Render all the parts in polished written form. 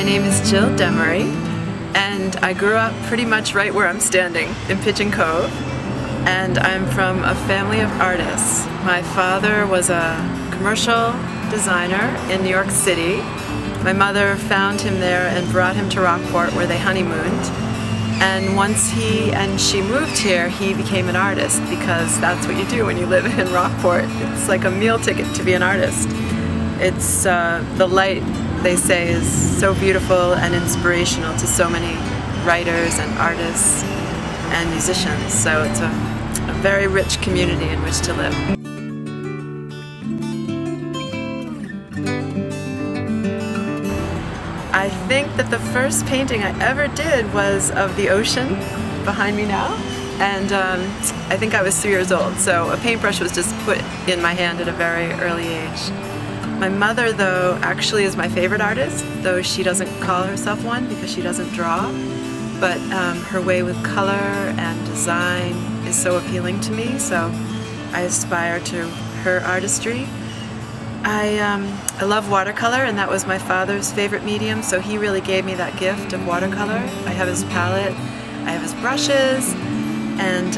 name is Jill Dermeri, and I grew up pretty much right where I'm standing, in Pigeon Cove, and I'm from a family of artists. My father was a commercial designer in New York City. My mother found him there and brought him to Rockport where they honeymooned. And once he and she moved here, he became an artist, because that's what you do when you live in Rockport. It's like a meal ticket to be an artist. It's the light, they say, is so beautiful and inspirational to so many writers and artists and musicians. So it's a very rich community in which to live. I think that the first painting I ever did was of the ocean behind me now, and I think I was 3 years old, so a paintbrush was just put in my hand at a very early age. My mother, though, actually is my favorite artist, though she doesn't call herself one because she doesn't draw, but her way with color and design is so appealing to me, so I aspire to her artistry. I love watercolor, and that was my father's favorite medium, so he really gave me that gift of watercolor. I have his palette, I have his brushes, and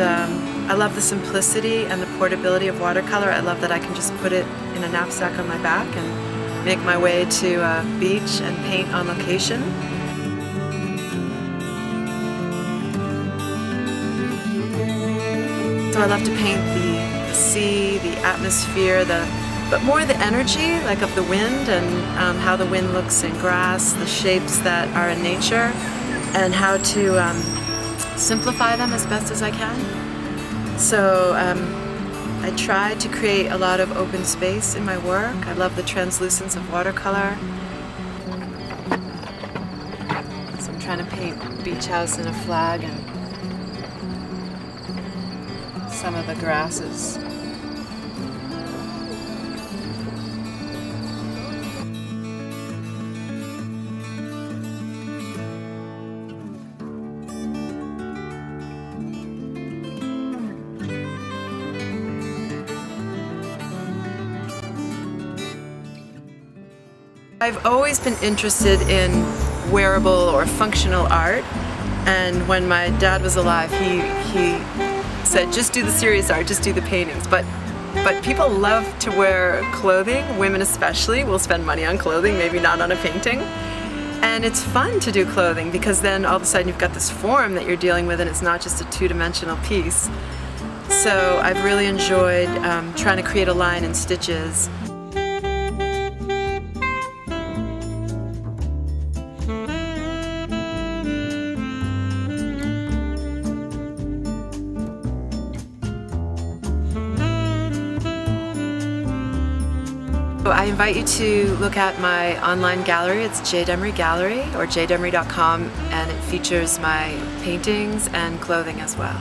I love the simplicity and the portability of watercolor. I love that I can just put it in a knapsack on my back and make my way to a beach and paint on location. So I love to paint the sea, the atmosphere, but more the energy, like of the wind, and how the wind looks in grass, the shapes that are in nature, and how to simplify them as best as I can. So I try to create a lot of open space in my work. I love the translucence of watercolor. So I'm trying to paint a beach house and a flag and some of the grasses. I've always been interested in wearable or functional art, and when my dad was alive, he said, just do the serious art, just do the paintings. But people love to wear clothing, women especially will spend money on clothing, maybe not on a painting. And it's fun to do clothing, because then all of a sudden you've got this form that you're dealing with, and it's not just a two-dimensional piece. So I've really enjoyed trying to create a line in stitches. I invite you to look at my online gallery. It's jdemeri Gallery, or jdemeri.com, and it features my paintings and clothing as well.